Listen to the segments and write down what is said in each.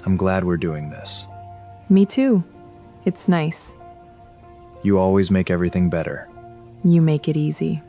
I'm glad we're doing this. Me too. It's nice. You always make everything better. You make it easy.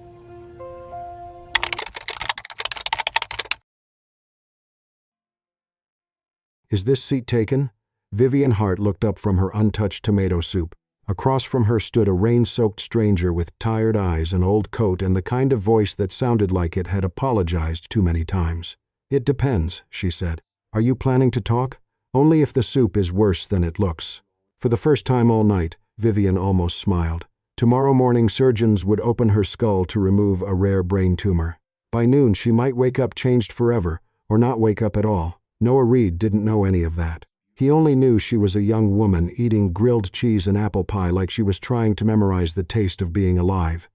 Is this seat taken? Vivian Hart looked up from her untouched tomato soup. Across from her stood a rain-soaked stranger with tired eyes, an old coat, and the kind of voice that sounded like it had apologized too many times. "It depends," she said. "Are you planning to talk? Only if the soup is worse than it looks." For the first time all night, Vivian almost smiled. Tomorrow morning surgeons would open her skull to remove a rare brain tumor. By noon she might wake up changed forever, or not wake up at all. Noah Reed didn't know any of that. He only knew she was a young woman eating grilled cheese and apple pie like she was trying to memorize the taste of being alive.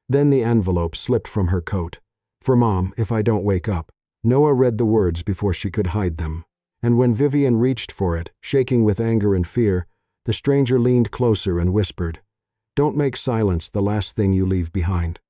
Then the envelope slipped from her coat. "For Mom, if I don't wake up." Noah read the words before she could hide them. And when Vivian reached for it, shaking with anger and fear, the stranger leaned closer and whispered, "Don't make silence the last thing you leave behind."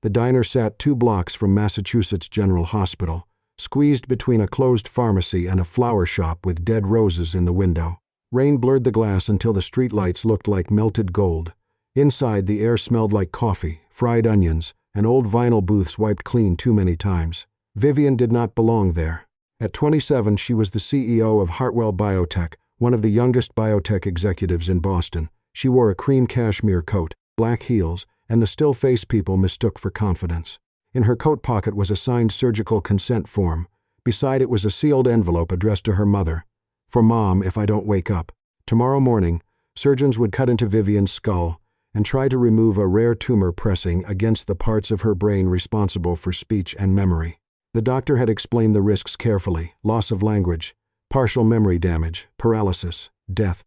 The diner sat 2 blocks from Massachusetts General Hospital, squeezed between a closed pharmacy and a flower shop with dead roses in the window. Rain blurred the glass until the streetlights looked like melted gold. Inside, the air smelled like coffee, fried onions, and old vinyl booths wiped clean too many times. Vivian did not belong there. At 27, she was the CEO of Hartwell Biotech, one of the youngest biotech executives in Boston. She wore a cream cashmere coat, black heels, and the still face people mistook for confidence. In her coat pocket was a signed surgical consent form. Beside it was a sealed envelope addressed to her mother. "For Mom, if I don't wake up." Tomorrow morning, surgeons would cut into Vivian's skull and try to remove a rare tumor pressing against the parts of her brain responsible for speech and memory. The doctor had explained the risks carefully: loss of language, partial memory damage, paralysis, death.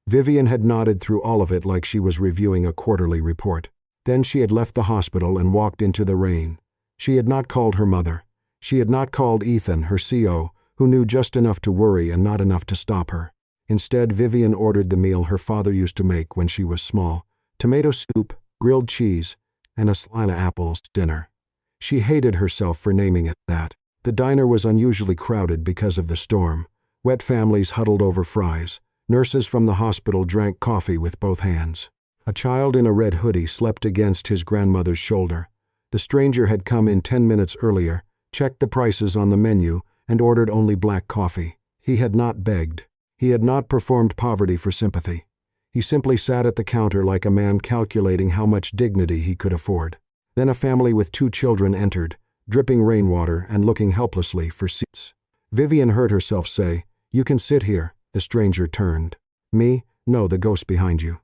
Vivian had nodded through all of it like she was reviewing a quarterly report. Then she had left the hospital and walked into the rain. She had not called her mother. She had not called Ethan, her CO, who knew just enough to worry and not enough to stop her. Instead, Vivian ordered the meal her father used to make when she was small: tomato soup, grilled cheese, and a slice of apples dinner. She hated herself for naming it that. The diner was unusually crowded because of the storm. Wet families huddled over fries. Nurses from the hospital drank coffee with both hands. A child in a red hoodie slept against his grandmother's shoulder. The stranger had come in 10 minutes earlier, checked the prices on the menu, and ordered only black coffee. He had not begged. He had not performed poverty for sympathy. He simply sat at the counter like a man calculating how much dignity he could afford. Then a family with 2 children entered, dripping rainwater and looking helplessly for seats. Vivian heard herself say, "You can sit here." The stranger turned. "Me? No, the ghost behind you."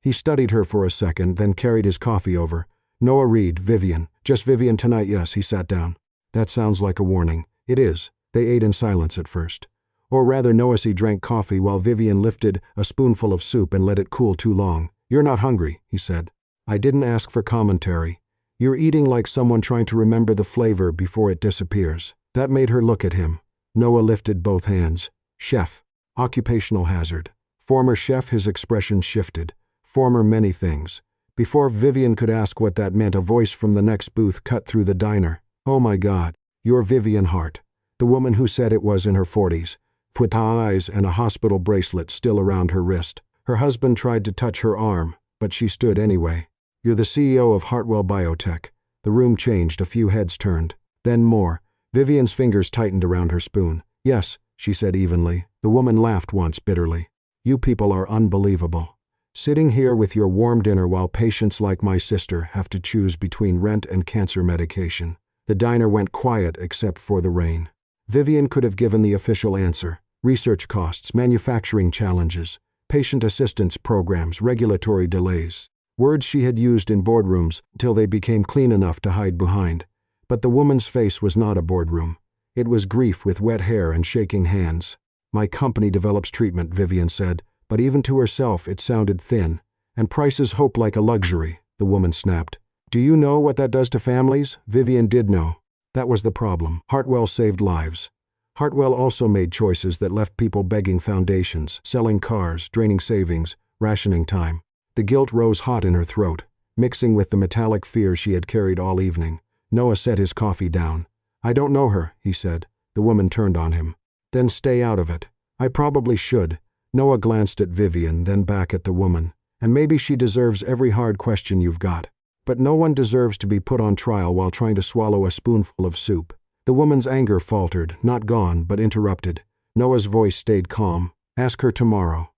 He studied her for a second, then carried his coffee over. "Noah Reed, Vivian. Just Vivian tonight, yes." He sat down. "That sounds like a warning." "It is." They ate in silence at first. Or rather, Noah drank coffee while Vivian lifted a spoonful of soup and let it cool too long. "You're not hungry," he said. "I didn't ask for commentary. You're eating like someone trying to remember the flavor before it disappears." That made her look at him. Noah lifted both hands. "Chef. Occupational hazard." Former chef. His expression shifted. Former many things. Before Vivian could ask what that meant, a voice from the next booth cut through the diner. "Oh my God, you're Vivian Hart." The woman who said it was in her 40s, with eyes and a hospital bracelet still around her wrist. Her husband tried to touch her arm, but she stood anyway. "You're the CEO of Hartwell Biotech." The room changed, a few heads turned. Then more. Vivian's fingers tightened around her spoon. "Yes," she said evenly. The woman laughed once bitterly. "You people are unbelievable. Sitting here with your warm dinner while patients like my sister have to choose between rent and cancer medication." The diner went quiet except for the rain. Vivian could have given the official answer: research costs, manufacturing challenges, patient assistance programs, regulatory delays. Words she had used in boardrooms till they became clean enough to hide behind. But the woman's face was not a boardroom. It was grief with wet hair and shaking hands. "My company develops treatment," Vivian said, but even to herself it sounded thin. "And prices hope like a luxury," the woman snapped. "Do you know what that does to families?" Vivian did know. That was the problem. Hartwell saved lives. Hartwell also made choices that left people begging foundations, selling cars, draining savings, rationing time. The guilt rose hot in her throat, mixing with the metallic fear she had carried all evening. Noah set his coffee down. "I don't know her," he said. The woman turned on him. Then stay out of it. I probably should. Noah glanced at Vivian, then back at the woman. And maybe she deserves every hard question you've got. But no one deserves to be put on trial while trying to swallow a spoonful of soup. The woman's anger faltered, not gone, but interrupted. Noah's voice stayed calm. Ask her tomorrow.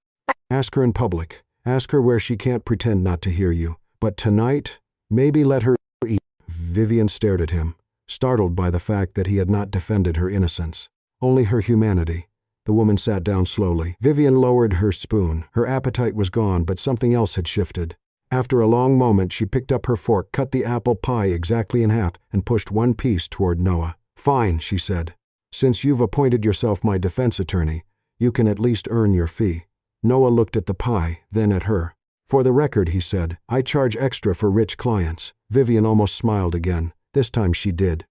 Ask her in public. Ask her where she can't pretend not to hear you. But tonight, maybe let her eat. Vivian stared at him, startled by the fact that he had not defended her innocence, only her humanity. The woman sat down slowly. Vivian lowered her spoon. Her appetite was gone, but something else had shifted. After a long moment, she picked up her fork, cut the apple pie exactly in half, and pushed one piece toward Noah. Fine, she said. Since you've appointed yourself my defense attorney, you can at least earn your fee. Noah looked at the pie, then at her. For the record, he said, I charge extra for rich clients. Vivian almost smiled again. This time she did.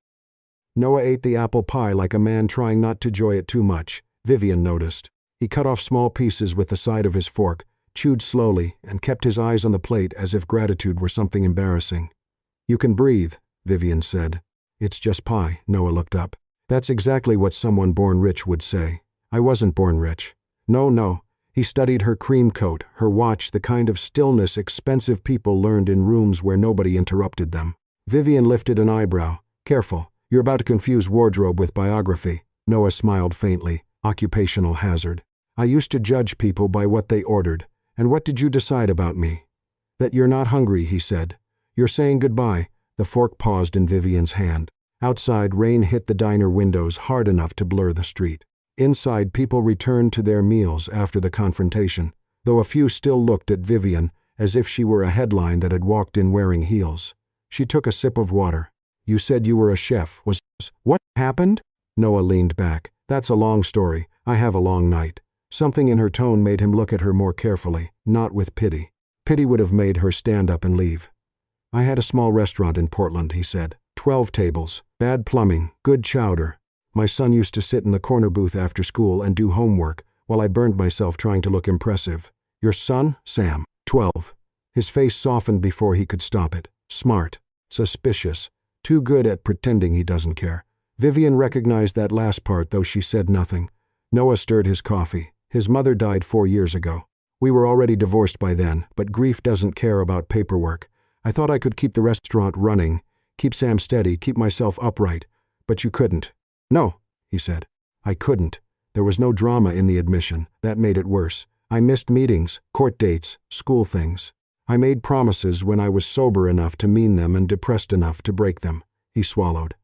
Noah ate the apple pie like a man trying not to enjoy it too much. Vivian noticed. He cut off small pieces with the side of his fork, chewed slowly, and kept his eyes on the plate as if gratitude were something embarrassing. You can breathe, Vivian said. It's just pie. Noah looked up. That's exactly what someone born rich would say. I wasn't born rich. No. He studied her cream coat, her watch, the kind of stillness expensive people learned in rooms where nobody interrupted them. Vivian lifted an eyebrow. Careful. You're about to confuse wardrobe with biography. Noah smiled faintly. Occupational hazard. I used to judge people by what they ordered. And what did you decide about me? That you're not hungry, he said. You're saying goodbye. The fork paused in Vivian's hand. Outside, rain hit the diner windows hard enough to blur the street. Inside, people returned to their meals after the confrontation, though a few still looked at Vivian as if she were a headline that had walked in wearing heels. She took a sip of water. You said you were a chef. What happened? Noah leaned back. That's a long story. I have a long night. Something in her tone made him look at her more carefully, not with pity. Pity would have made her stand up and leave. I had a small restaurant in Portland, he said. 12 tables, bad plumbing, good chowder. My son used to sit in the corner booth after school and do homework while I burned myself trying to look impressive. Your son? Sam. 12. His face softened before he could stop it. Smart. Suspicious. Too good at pretending he doesn't care. Vivian recognized that last part, though she said nothing. Noah stirred his coffee. His mother died 4 years ago. We were already divorced by then, but grief doesn't care about paperwork. I thought I could keep the restaurant running, keep Sam steady, keep myself upright. But you couldn't. No, he said. I couldn't. There was no drama in the admission. That made it worse. I missed meetings, court dates, school things. I made promises when I was sober enough to mean them and depressed enough to break them. He swallowed.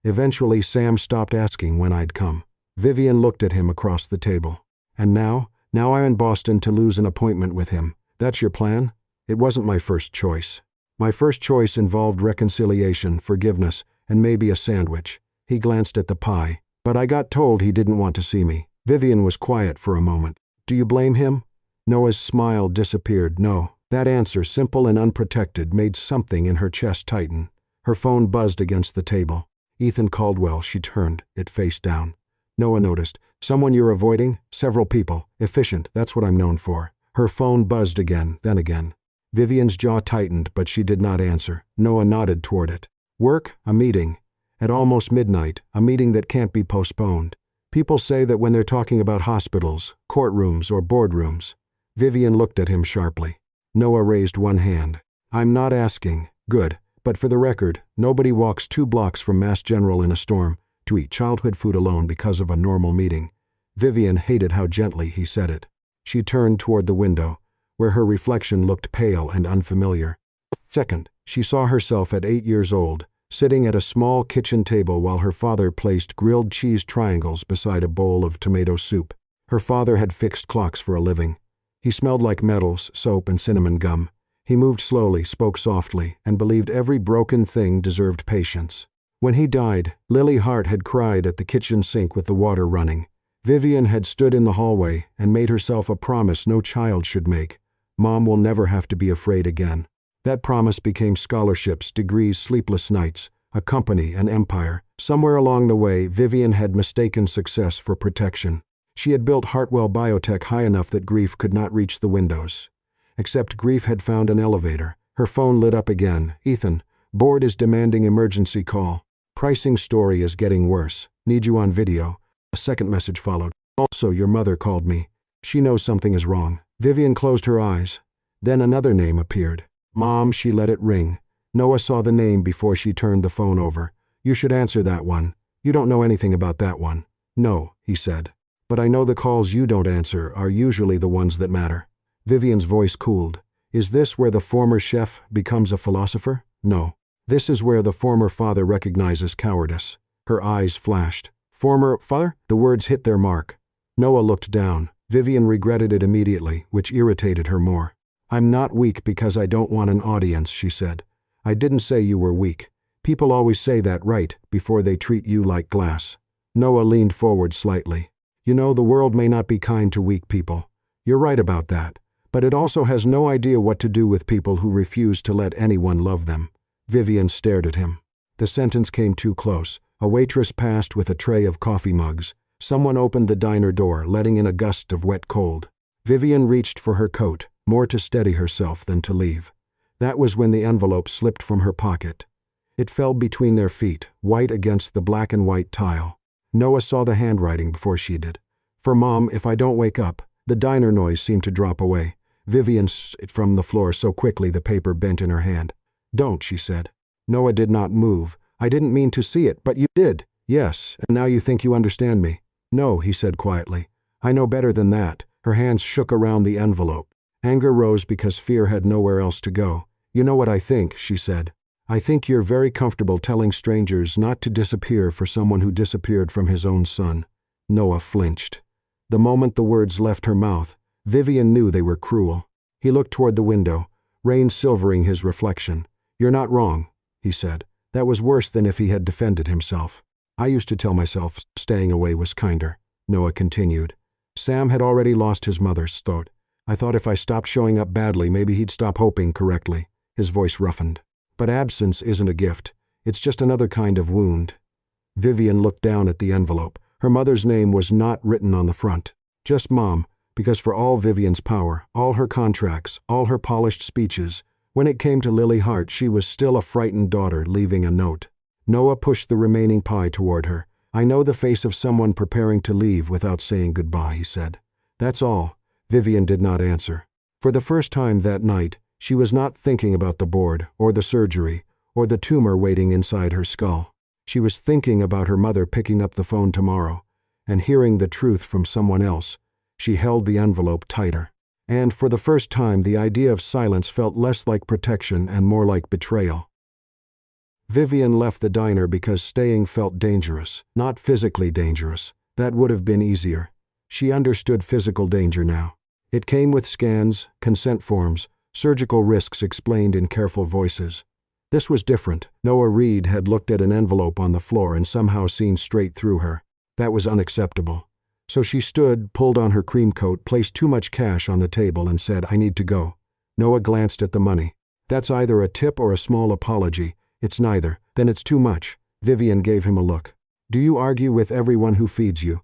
Eventually, Sam stopped asking when I'd come. Vivian looked at him across the table. And now I'm in Boston to lose an appointment with him. That's your plan? It wasn't my first choice. My first choice involved reconciliation, forgiveness, and maybe a sandwich. He glanced at the pie. But I got told he didn't want to see me. Vivian was quiet for a moment. Do you blame him? Noah's smile disappeared. No. That answer, simple and unprotected, made something in her chest tighten. Her phone buzzed against the table. Ethan Caldwell. She turned, it face down. Noah noticed. Someone you're avoiding? Several people. Efficient, that's what I'm known for. Her phone buzzed again, then again. Vivian's jaw tightened, but she did not answer. Noah nodded toward it. Work? A meeting. At almost midnight, a meeting that can't be postponed. People say that when they're talking about hospitals, courtrooms, or boardrooms. Vivian looked at him sharply. Noah raised one hand. I'm not asking. Good. But for the record, nobody walks 2 blocks from Mass General in a storm to eat childhood food alone because of a normal meeting. Vivian hated how gently he said it. She turned toward the window, where her reflection looked pale and unfamiliar. Second, she saw herself at 8 years old, sitting at a small kitchen table while her father placed grilled cheese triangles beside a bowl of tomato soup. Her father had fixed clocks for a living. He smelled like metals, soap, and cinnamon gum. He moved slowly, spoke softly, and believed every broken thing deserved patience. When he died, Lily Hart had cried at the kitchen sink with the water running. Vivian had stood in the hallway and made herself a promise no child should make. Mom will never have to be afraid again. That promise became scholarships, degrees, sleepless nights, a company, an empire. Somewhere along the way, Vivian had mistaken success for protection. She had built Hartwell Biotech high enough that grief could not reach the windows. Except grief had found an elevator. Her phone lit up again. Ethan, board is demanding emergency call. Pricing story is getting worse. Need you on video. A second message followed. Also, your mother called me. She knows something is wrong. Vivian closed her eyes. Then another name appeared. Mom, she let it ring. Noah saw the name before she turned the phone over. You should answer that one. You don't know anything about that one. No, he said. But I know the calls you don't answer are usually the ones that matter. Vivian's voice cooled. Is this where the former chef becomes a philosopher? No. This is where the former father recognizes cowardice. Her eyes flashed. Former father? The words hit their mark. Noah looked down. Vivian regretted it immediately, which irritated her more. I'm not weak because I don't want an audience, she said. I didn't say you were weak. People always say that right before they treat you like glass. Noah leaned forward slightly. You know, the world may not be kind to weak people. You're right about that. But it also has no idea what to do with people who refuse to let anyone love them. Vivian stared at him. The sentence came too close. A waitress passed with a tray of coffee mugs. Someone opened the diner door, letting in a gust of wet cold. Vivian reached for her coat, more to steady herself than to leave. That was when the envelope slipped from her pocket. It fell between their feet, white against the black and white tile. Noah saw the handwriting before she did. For Mom, if I don't wake up. The diner noise seemed to drop away. Vivian it from the floor so quickly the paper bent in her hand. Don't, she said. Noah did not move. I didn't mean to see it, but you did. Yes, and now you think you understand me. No, he said quietly. I know better than that. Her hands shook around the envelope. Anger rose because fear had nowhere else to go. You know what I think, she said. I think you're very comfortable telling strangers not to disappear for someone who disappeared from his own son. Noah flinched. The moment the words left her mouth, Vivian knew they were cruel. He looked toward the window, rain silvering his reflection. You're not wrong, he said. That was worse than if he had defended himself. I used to tell myself staying away was kinder, Noah continued. Sam had already lost his mother's thought. I thought if I stopped showing up badly, maybe he'd stop hoping correctly. His voice roughened. But absence isn't a gift. It's just another kind of wound. Vivian looked down at the envelope. Her mother's name was not written on the front. Just Mom, because for all Vivian's power, all her contracts, all her polished speeches, when it came to Lily Hart, she was still a frightened daughter leaving a note. Noah pushed the remaining pie toward her. I know the face of someone preparing to leave without saying goodbye, he said. That's all. Vivian did not answer. For the first time that night, she was not thinking about the board, or the surgery, or the tumor waiting inside her skull. She was thinking about her mother picking up the phone tomorrow, and hearing the truth from someone else. She held the envelope tighter. And for the first time, the idea of silence felt less like protection and more like betrayal. Vivian left the diner because staying felt dangerous, not physically dangerous. That would have been easier. She understood physical danger now. It came with scans, consent forms, surgical risks explained in careful voices. This was different. Noah Reed had looked at an envelope on the floor and somehow seen straight through her. That was unacceptable. So she stood, pulled on her cream coat, placed too much cash on the table and said, I need to go. Noah glanced at the money. That's either a tip or a small apology. It's neither. Then it's too much. Vivian gave him a look. Do you argue with everyone who feeds you?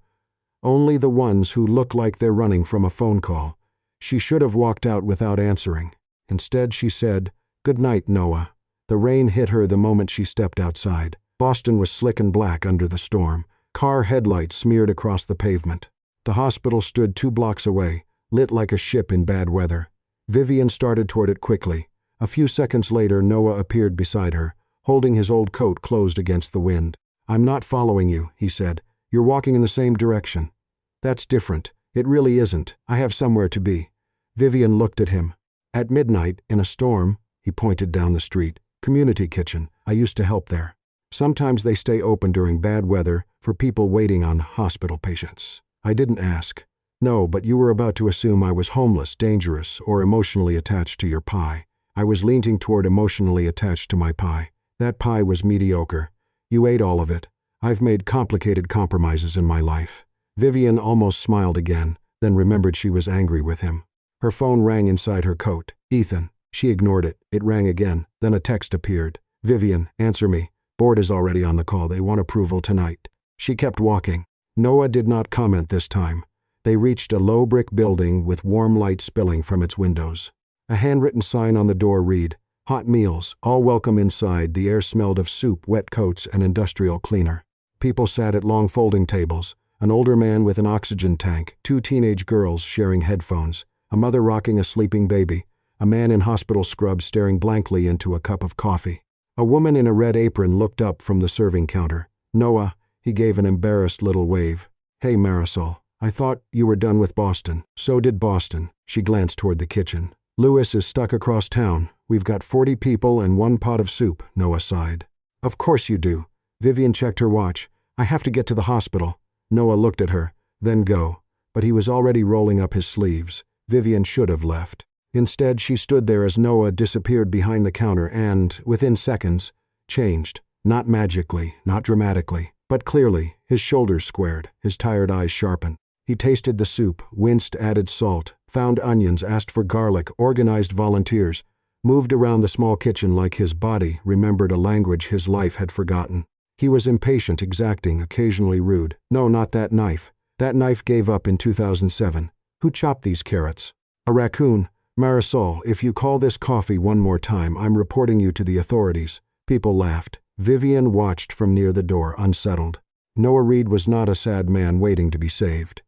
Only the ones who look like they're running from a phone call. She should have walked out without answering. Instead, she said, Good night, Noah. The rain hit her the moment she stepped outside. Boston was slick and black under the storm. Car headlights smeared across the pavement. The hospital stood 2 blocks away, lit like a ship in bad weather. Vivian started toward it quickly. A few seconds later, Noah appeared beside her, holding his old coat closed against the wind. I'm not following you, he said. You're walking in the same direction. That's different. It really isn't. I have somewhere to be. Vivian looked at him. At midnight, in a storm, he pointed down the street. Community kitchen. I used to help there. Sometimes they stay open during bad weather for people waiting on hospital patients. I didn't ask. No, but you were about to assume I was homeless, dangerous, or emotionally attached to your pie. I was leaning toward emotionally attached to my pie. That pie was mediocre. You ate all of it. I've made complicated compromises in my life. Vivian almost smiled again, then remembered she was angry with him. Her phone rang inside her coat. Ethan. She ignored it. It rang again. Then a text appeared. Vivian, answer me. Board is already on the call. They want approval tonight. She kept walking. Noah did not comment this time. They reached a low brick building with warm light spilling from its windows. A handwritten sign on the door read, Hot meals, all welcome inside. The air smelled of soup, wet coats, and industrial cleaner. People sat at long folding tables. An older man with an oxygen tank, two teenage girls sharing headphones, a mother rocking a sleeping baby, a man in hospital scrubs staring blankly into a cup of coffee. A woman in a red apron looked up from the serving counter. Noah, he gave an embarrassed little wave. Hey Marisol, I thought you were done with Boston. So did Boston. She glanced toward the kitchen. Lewis is stuck across town. We've got 40 people and one pot of soup, Noah sighed. Of course you do. Vivian checked her watch. I have to get to the hospital. Noah looked at her, then go. But he was already rolling up his sleeves. Vivian should have left. Instead, she stood there as Noah disappeared behind the counter and, within seconds, changed. Not magically, not dramatically, but clearly. His shoulders squared, his tired eyes sharpened. He tasted the soup, winced, added salt, found onions, asked for garlic, organized volunteers, moved around the small kitchen like his body remembered a language his life had forgotten. He was impatient, exacting, occasionally rude. No, not that knife. That knife gave up in 2007. Who chopped these carrots? A raccoon. Marisol, if you call this coffee one more time, I'm reporting you to the authorities. People laughed. Vivian watched from near the door, unsettled. Noah Reed was not a sad man waiting to be saved.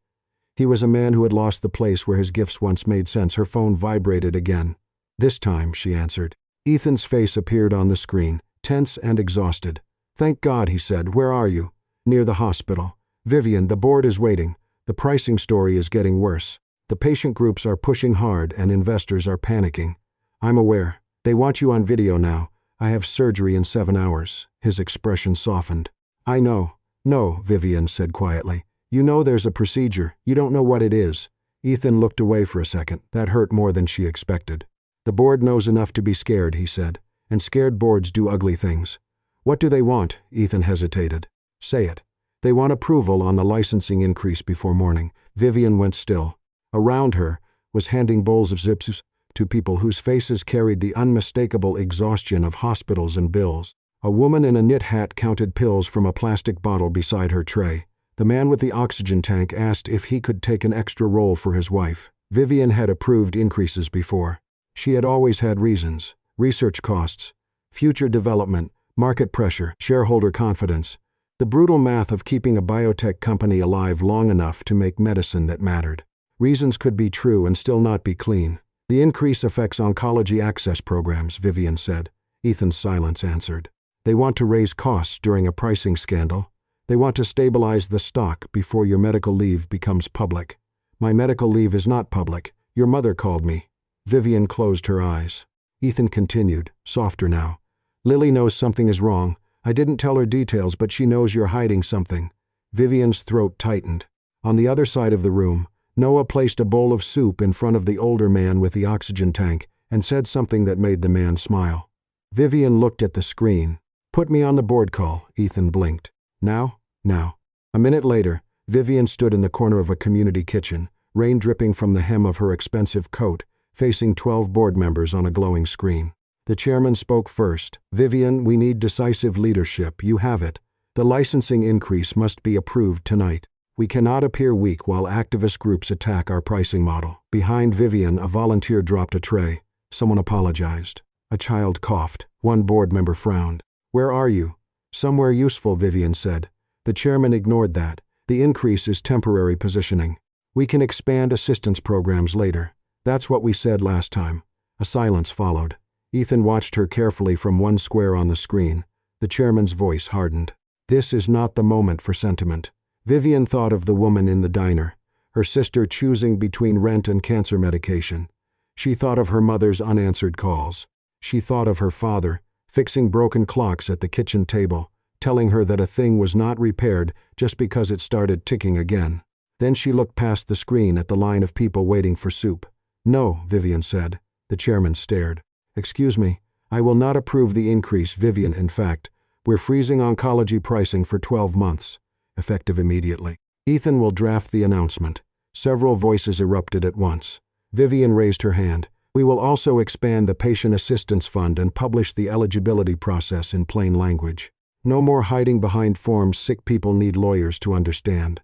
He was a man who had lost the place where his gifts once made sense. Her phone vibrated again. This time, she answered. Ethan's face appeared on the screen, tense and exhausted. Thank God, he said. Where are you? Near the hospital. Vivian, the board is waiting. The pricing story is getting worse. The patient groups are pushing hard and investors are panicking. I'm aware. They want you on video now. I have surgery in 7 hours. His expression softened. I know. No, Vivian said quietly. You know there's a procedure. You don't know what it is. Ethan looked away for a second. That hurt more than she expected. The board knows enough to be scared, he said. And scared boards do ugly things. What do they want? Ethan hesitated. Say it. They want approval on the licensing increase before morning. Vivian went still. Around her was handing bowls of zips to people whose faces carried the unmistakable exhaustion of hospitals and bills. A woman in a knit hat counted pills from a plastic bottle beside her tray. The man with the oxygen tank asked if he could take an extra roll for his wife. Vivian had approved increases before. She had always had reasons. Research costs, future development, market pressure, shareholder confidence. The brutal math of keeping a biotech company alive long enough to make medicine that mattered. Reasons could be true and still not be clean. The increase affects oncology access programs, Vivian said. Ethan's silence answered. They want to raise costs during a pricing scandal. They want to stabilize the stock before your medical leave becomes public. My medical leave is not public. Your mother called me. Vivian closed her eyes. Ethan continued, softer now. Lily knows something is wrong. I didn't tell her details, but she knows you're hiding something. Vivian's throat tightened. On the other side of the room, Noah placed a bowl of soup in front of the older man with the oxygen tank and said something that made the man smile. Vivian looked at the screen. Put me on the board call, Ethan blinked. Now? Now. A minute later, Vivian stood in the corner of a community kitchen, rain dripping from the hem of her expensive coat, facing 12 board members on a glowing screen. The chairman spoke first. Vivian, we need decisive leadership. You have it. The licensing increase must be approved tonight. We cannot appear weak while activist groups attack our pricing model. Behind Vivian, a volunteer dropped a tray. Someone apologized. A child coughed. One board member frowned. Where are you? Somewhere useful, Vivian said. The chairman ignored that. The increase is temporary positioning. We can expand assistance programs later. That's what we said last time. A silence followed. Ethan watched her carefully from one square on the screen. The chairman's voice hardened. This is not the moment for sentiment. Vivian thought of the woman in the diner, her sister choosing between rent and cancer medication. She thought of her mother's unanswered calls. She thought of her father, fixing broken clocks at the kitchen table, telling her that a thing was not repaired just because it started ticking again. Then she looked past the screen at the line of people waiting for soup. No, Vivian said. The chairman stared. Excuse me, I will not approve the increase, Vivian. In fact, we're freezing oncology pricing for 12 months, effective immediately. Ethan will draft the announcement. Several voices erupted at once. Vivian raised her hand. We will also expand the Patient Assistance Fund and publish the eligibility process in plain language. No more hiding behind forms sick people need lawyers to understand.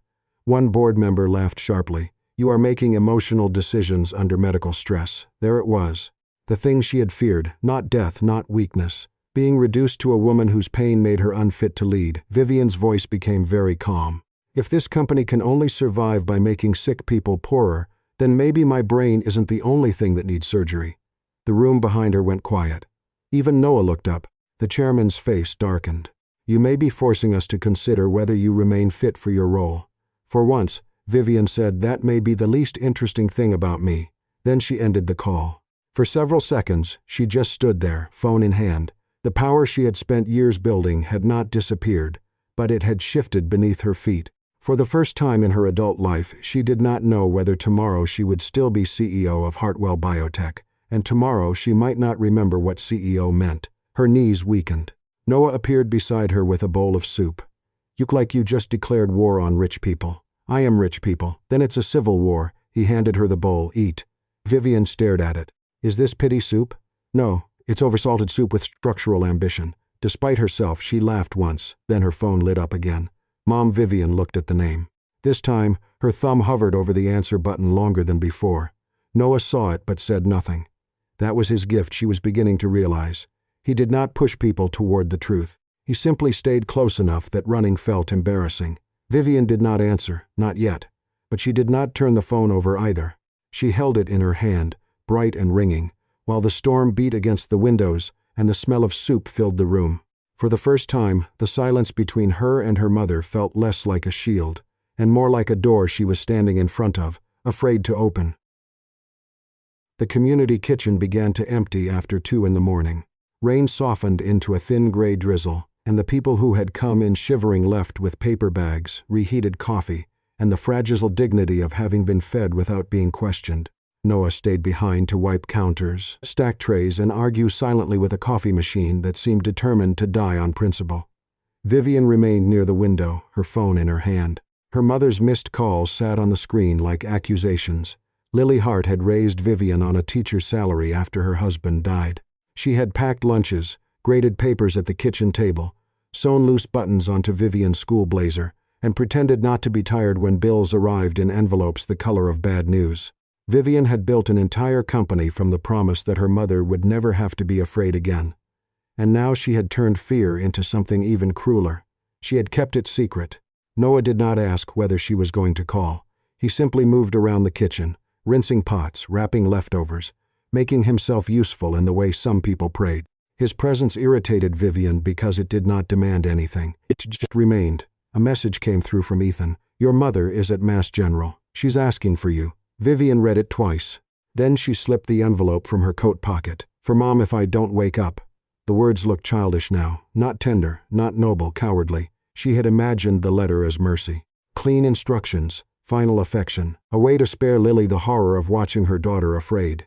One board member laughed sharply. You are making emotional decisions under medical stress. There it was. The thing she had feared, not death, not weakness. Being reduced to a woman whose pain made her unfit to lead. Vivian's voice became very calm. If this company can only survive by making sick people poorer, then maybe my brain isn't the only thing that needs surgery. The room behind her went quiet. Even Noah looked up. The chairman's face darkened. You may be forcing us to consider whether you remain fit for your role. For once, Vivian said, that may be the least interesting thing about me. Then she ended the call. For several seconds, she just stood there, phone in hand. The power she had spent years building had not disappeared, but it had shifted beneath her feet. For the first time in her adult life, she did not know whether tomorrow she would still be CEO of Hartwell Biotech, and tomorrow she might not remember what CEO meant. Her knees weakened. Noah appeared beside her with a bowl of soup. You look like you just declared war on rich people. I am rich people. Then it's a civil war. He handed her the bowl. Eat. Vivian stared at it. Is this pity soup? No, it's oversalted soup with structural ambition. Despite herself, she laughed once, then her phone lit up again. Mom. Vivian looked at the name. This time, her thumb hovered over the answer button longer than before. Noah saw it but said nothing. That was his gift, she was beginning to realize. He did not push people toward the truth. He simply stayed close enough that running felt embarrassing. Vivian did not answer, not yet. But she did not turn the phone over either. She held it in her hand, bright and ringing, while the storm beat against the windows and the smell of soup filled the room. For the first time, the silence between her and her mother felt less like a shield, and more like a door she was standing in front of, afraid to open. The community kitchen began to empty after 2 in the morning. Rain softened into a thin gray drizzle, and the people who had come in shivering left with paper bags, reheated coffee, and the fragile dignity of having been fed without being questioned. Noah stayed behind to wipe counters, stack trays, and argue silently with a coffee machine that seemed determined to die on principle. Vivian remained near the window, her phone in her hand. Her mother's missed calls sat on the screen like accusations. Lily Hart had raised Vivian on a teacher's salary after her husband died. She had packed lunches, graded papers at the kitchen table, sewn loose buttons onto Vivian's school blazer, and pretended not to be tired when bills arrived in envelopes the color of bad news. Vivian had built an entire company from the promise that her mother would never have to be afraid again. And now she had turned fear into something even crueler. She had kept it secret. Noah did not ask whether she was going to call. He simply moved around the kitchen, rinsing pots, wrapping leftovers, making himself useful in the way some people prayed. His presence irritated Vivian because it did not demand anything. It just remained. A message came through from Ethan. Your mother is at Mass General. She's asking for you. Vivian read it twice. Then she slipped the envelope from her coat pocket. For Mom, if I don't wake up. The words looked childish now, not tender, not noble, cowardly. She had imagined the letter as mercy. Clean instructions, final affection, a way to spare Lily the horror of watching her daughter afraid.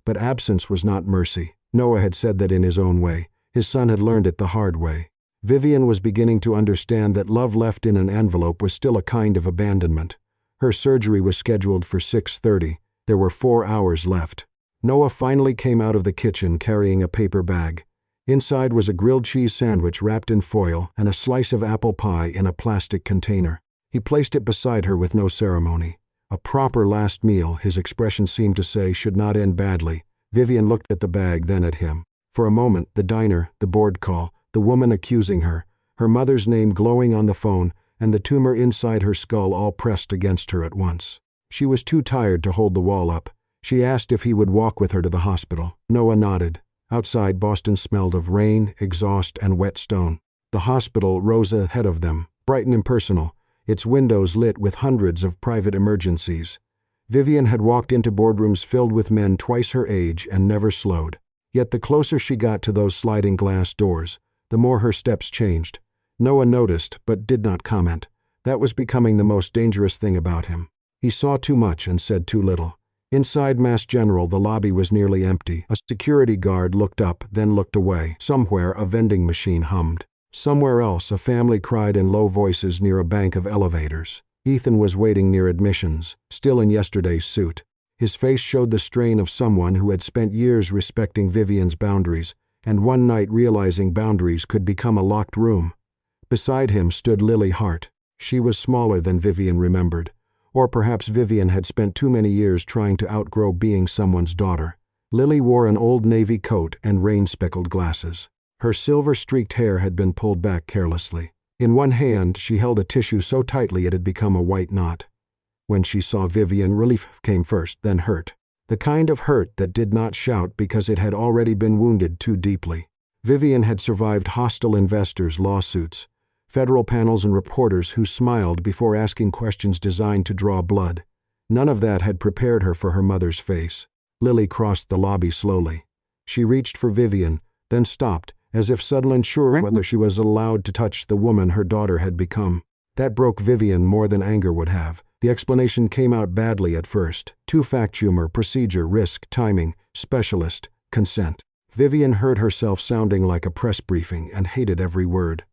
But absence was not mercy. Noah had said that in his own way. His son had learned it the hard way. Vivian was beginning to understand that love left in an envelope was still a kind of abandonment. Her surgery was scheduled for 6:30. There were 4 hours left. Noah finally came out of the kitchen carrying a paper bag. Inside was a grilled cheese sandwich wrapped in foil and a slice of apple pie in a plastic container. He placed it beside her with no ceremony. A proper last meal, his expression seemed to say, should not end badly. Vivian looked at the bag, then at him. For a moment, the diner, the board call, the woman accusing her, her mother's name glowing on the phone, and the tumor inside her skull all pressed against her at once. She was too tired to hold the wall up. She asked if he would walk with her to the hospital. Noah nodded. Outside, Boston smelled of rain, exhaust, and wet stone. The hospital rose ahead of them, bright and impersonal, its windows lit with hundreds of private emergencies. Vivian had walked into boardrooms filled with men twice her age and never slowed. Yet the closer she got to those sliding glass doors, the more her steps changed. Noah noticed, but did not comment. That was becoming the most dangerous thing about him. He saw too much and said too little. Inside Mass General, the lobby was nearly empty. A security guard looked up, then looked away. Somewhere, a vending machine hummed. Somewhere else, a family cried in low voices near a bank of elevators. Ethan was waiting near admissions, still in yesterday's suit. His face showed the strain of someone who had spent years respecting Vivian's boundaries, and one night realizing boundaries could become a locked room. Beside him stood Lily Hart. She was smaller than Vivian remembered. Or perhaps Vivian had spent too many years trying to outgrow being someone's daughter. Lily wore an old navy coat and rain-speckled glasses. Her silver-streaked hair had been pulled back carelessly. In one hand, she held a tissue so tightly it had become a white knot. When she saw Vivian, relief came first, then hurt. The kind of hurt that did not shout because it had already been wounded too deeply. Vivian had survived hostile investors, lawsuits, federal panels and reporters who smiled before asking questions designed to draw blood. None of that had prepared her for her mother's face. Lily crossed the lobby slowly. She reached for Vivian, then stopped, as if suddenly unsure whether she was allowed to touch the woman her daughter had become. That broke Vivian more than anger would have. The explanation came out badly at first. Two-fact humor, procedure, risk, timing, specialist, consent. Vivian heard herself sounding like a press briefing and hated every word.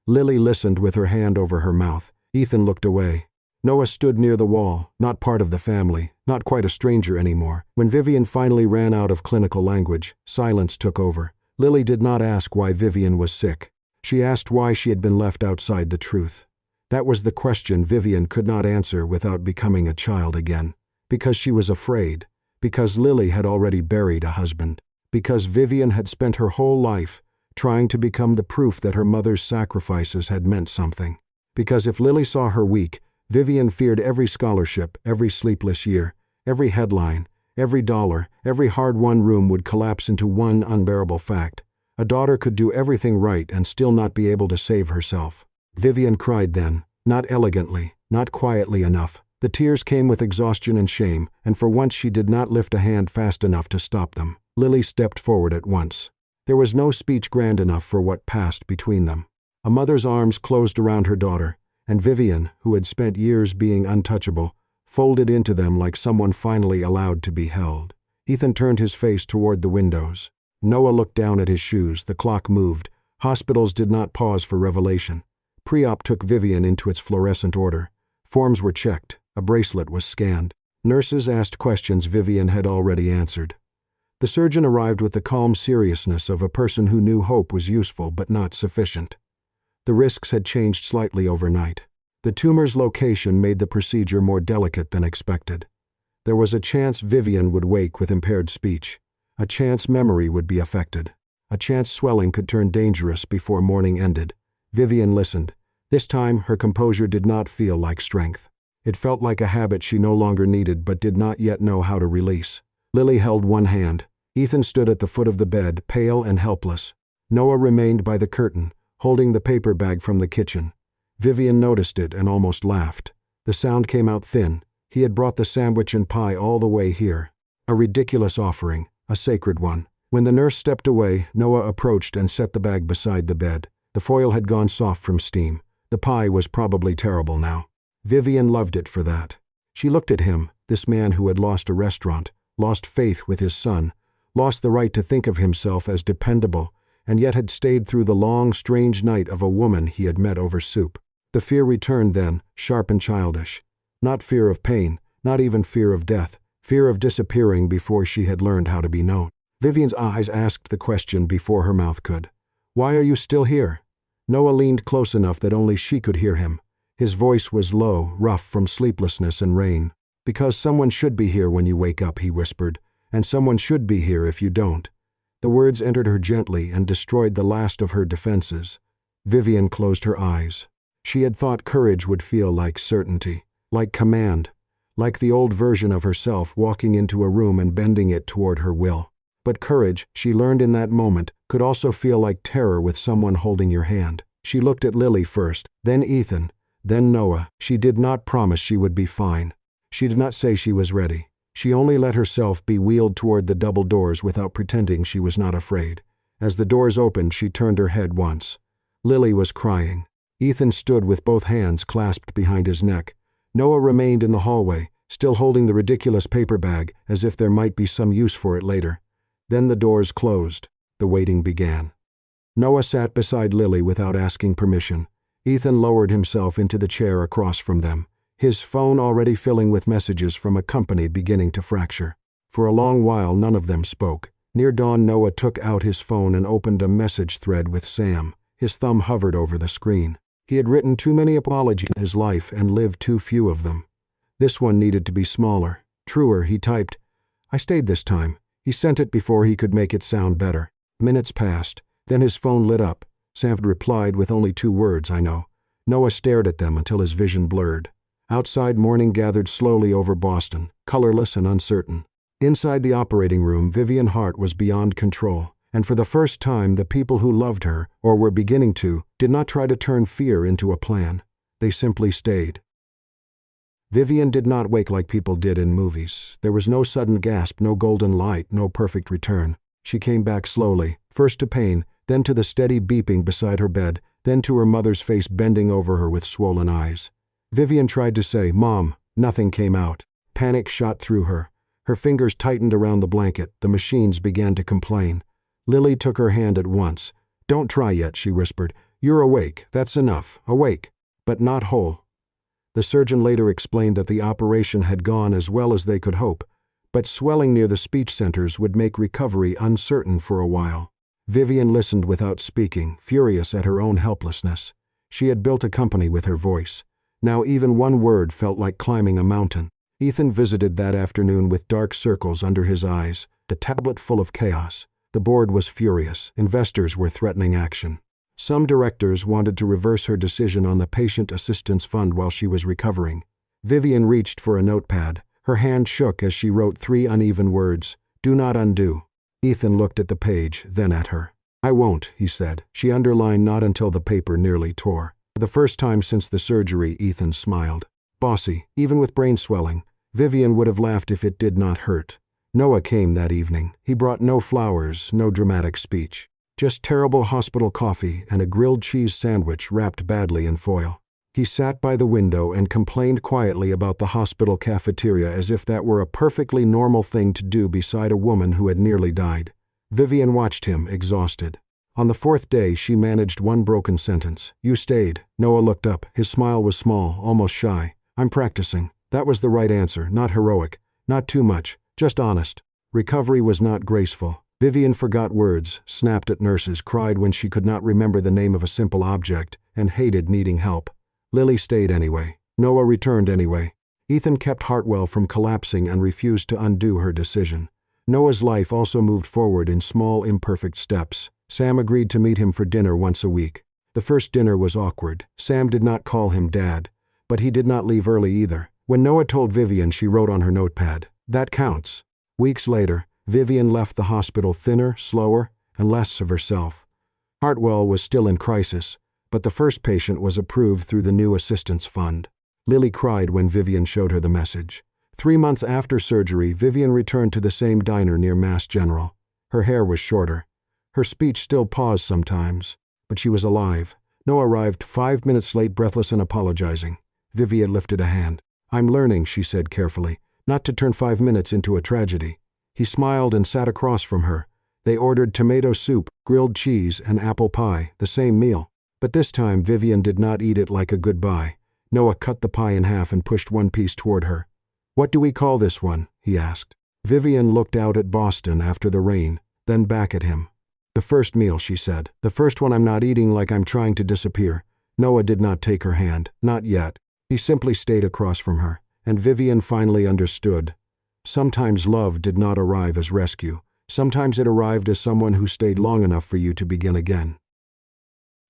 Lily listened with her hand over her mouth. Ethan looked away. Noah stood near the wall, not part of the family, not quite a stranger anymore. When Vivian finally ran out of clinical language, silence took over. Lily did not ask why Vivian was sick. She asked why she had been left outside the truth. That was the question Vivian could not answer without becoming a child again. Because she was afraid. Because Lily had already buried a husband. Because Vivian had spent her whole life trying to become the proof that her mother's sacrifices had meant something. Because if Lily saw her weak, Vivian feared every scholarship, every sleepless year, every headline, every dollar, every hard-won room would collapse into one unbearable fact. A daughter could do everything right and still not be able to save herself. Vivian cried then, not elegantly, not quietly enough. The tears came with exhaustion and shame, and for once she did not lift a hand fast enough to stop them. Lily stepped forward at once. There was no speech grand enough for what passed between them. A mother's arms closed around her daughter, and Vivian, who had spent years being untouchable, folded into them like someone finally allowed to be held. Ethan turned his face toward the windows. Noah looked down at his shoes. The clock moved. Hospitals did not pause for revelation. Pre-op took Vivian into its fluorescent order. Forms were checked. A bracelet was scanned. Nurses asked questions Vivian had already answered. The surgeon arrived with the calm seriousness of a person who knew hope was useful but not sufficient. The risks had changed slightly overnight. The tumor's location made the procedure more delicate than expected. There was a chance Vivian would wake with impaired speech. A chance memory would be affected. A chance swelling could turn dangerous before morning ended. Vivian listened. This time, her composure did not feel like strength. It felt like a habit she no longer needed but did not yet know how to release. Lily held one hand. Ethan stood at the foot of the bed, pale and helpless. Noah remained by the curtain, holding the paper bag from the kitchen. Vivian noticed it and almost laughed. The sound came out thin. He had brought the sandwich and pie all the way here. A ridiculous offering, a sacred one. When the nurse stepped away, Noah approached and set the bag beside the bed. The foil had gone soft from steam. The pie was probably terrible now. Vivian loved it for that. She looked at him, this man who had lost a restaurant, lost faith with his son, lost the right to think of himself as dependable, and yet had stayed through the long, strange night of a woman he had met over soup. The fear returned then, sharp and childish. Not fear of pain, not even fear of death, fear of disappearing before she had learned how to be known. Vivian's eyes asked the question before her mouth could. Why are you still here? Noah leaned close enough that only she could hear him. His voice was low, rough from sleeplessness and rain. Because someone should be here when you wake up, he whispered, and someone should be here if you don't. The words entered her gently and destroyed the last of her defenses. Vivian closed her eyes. She had thought courage would feel like certainty, like command, like the old version of herself walking into a room and bending it toward her will. But courage, she learned in that moment, could also feel like terror with someone holding your hand. She looked at Lily first, then Ethan, then Noah. She did not promise she would be fine. She did not say she was ready. She only let herself be wheeled toward the double doors without pretending she was not afraid. As the doors opened, she turned her head once. Lily was crying. Ethan stood with both hands clasped behind his neck. Noah remained in the hallway, still holding the ridiculous paper bag as if there might be some use for it later. Then the doors closed. The waiting began. Noah sat beside Lily without asking permission. Ethan lowered himself into the chair across from them, his phone already filling with messages from a company beginning to fracture. For a long while none of them spoke. Near dawn Noah took out his phone and opened a message thread with Sam. His thumb hovered over the screen. He had written too many apologies in his life and lived too few of them. This one needed to be smaller, truer. He typed, "I stayed this time." He sent it before he could make it sound better. Minutes passed. Then his phone lit up. Sam replied with only 2 words, "I know." Noah stared at them until his vision blurred. Outside, morning gathered slowly over Boston, colorless and uncertain. Inside the operating room, Vivian Hart was beyond control, and for the first time the people who loved her, or were beginning to, did not try to turn fear into a plan. They simply stayed. Vivian did not wake like people did in movies. There was no sudden gasp, no golden light, no perfect return. She came back slowly, first to pain, then to the steady beeping beside her bed, then to her mother's face bending over her with swollen eyes. Vivian tried to say, "Mom." Nothing came out. Panic shot through her. Her fingers tightened around the blanket. The machines began to complain. Lily took her hand at once. "Don't try yet," she whispered. "You're awake. That's enough. Awake. But not whole." The surgeon later explained that the operation had gone as well as they could hope, but swelling near the speech centers would make recovery uncertain for a while. Vivian listened without speaking, furious at her own helplessness. She had built a company with her voice. Now even one word felt like climbing a mountain. Ethan visited that afternoon with dark circles under his eyes, the tablet full of chaos. The board was furious. Investors were threatening action. Some directors wanted to reverse her decision on the patient assistance fund while she was recovering. Vivian reached for a notepad. Her hand shook as she wrote 3 uneven words. "Do not undo." Ethan looked at the page, then at her. "I won't," he said. She underlined "not" until the paper nearly tore. For the first time since the surgery, Ethan smiled. Bossy, even with brain swelling. Vivian would have laughed if it did not hurt. Noah came that evening. He brought no flowers, no dramatic speech. Just terrible hospital coffee and a grilled cheese sandwich wrapped badly in foil. He sat by the window and complained quietly about the hospital cafeteria as if that were a perfectly normal thing to do beside a woman who had nearly died. Vivian watched him, exhausted. On the 4th day, she managed one broken sentence. "You stayed." Noah looked up. His smile was small, almost shy. "I'm practicing." That was the right answer, not heroic, not too much, just honest. Recovery was not graceful. Vivian forgot words, snapped at nurses, cried when she could not remember the name of a simple object, and hated needing help. Lily stayed anyway. Noah returned anyway. Ethan kept Hartwell from collapsing and refused to undo her decision. Noah's life also moved forward in small, imperfect steps. Sam agreed to meet him for dinner once a week. The first dinner was awkward. Sam did not call him Dad, but he did not leave early either. When Noah told Vivian, she wrote on her notepad, "That counts." Weeks later, Vivian left the hospital thinner, slower, and less of herself. Hartwell was still in crisis, but the first patient was approved through the new assistance fund. Lily cried when Vivian showed her the message. 3 months after surgery, Vivian returned to the same diner near Mass General. Her hair was shorter. Her speech still paused sometimes, but she was alive. Noah arrived 5 minutes late, breathless and apologizing. Vivian lifted a hand. "I'm learning," she said carefully, "not to turn 5 minutes into a tragedy." He smiled and sat across from her. They ordered tomato soup, grilled cheese, and apple pie, the same meal. But this time Vivian did not eat it like a goodbye. Noah cut the pie in half and pushed one piece toward her. "What do we call this one?" he asked. Vivian looked out at Boston after the rain, then back at him. "The first meal," she said. "The first one I'm not eating like I'm trying to disappear." Noah did not take her hand. Not yet. He simply stayed across from her, and Vivian finally understood. Sometimes love did not arrive as rescue. Sometimes it arrived as someone who stayed long enough for you to begin again.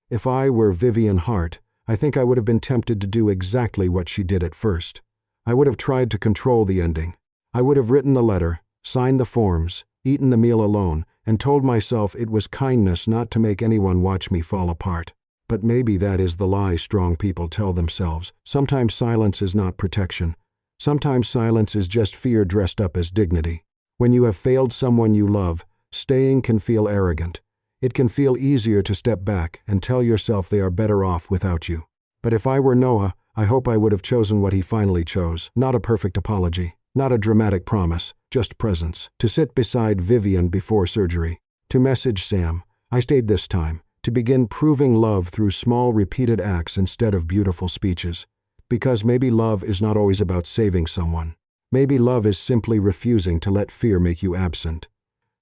If I were Vivian Hart, I think I would have been tempted to do exactly what she did at first. I would have tried to control the ending. I would have written the letter, signed the forms, eaten the meal alone, and told myself it was kindness not to make anyone watch me fall apart. But maybe that is the lie strong people tell themselves. Sometimes silence is not protection. Sometimes silence is just fear dressed up as dignity. When you have failed someone you love, staying can feel arrogant. It can feel easier to step back and tell yourself they are better off without you. But if I were Noah, I hope I would have chosen what he finally chose. Not a perfect apology, not a dramatic promise, just presence. To sit beside Vivian before surgery. To message Sam, "I stayed this time." To begin proving love through small repeated acts instead of beautiful speeches. Because maybe love is not always about saving someone. Maybe love is simply refusing to let fear make you absent.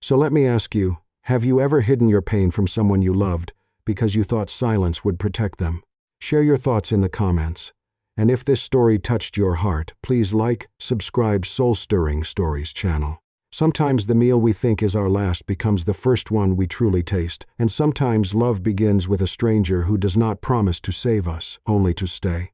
So let me ask you, have you ever hidden your pain from someone you loved because you thought silence would protect them? Share your thoughts in the comments. And if this story touched your heart, please like, subscribe Soul Stirring Stories channel. Sometimes the meal we think is our last becomes the first one we truly taste, and sometimes love begins with a stranger who does not promise to save us, only to stay.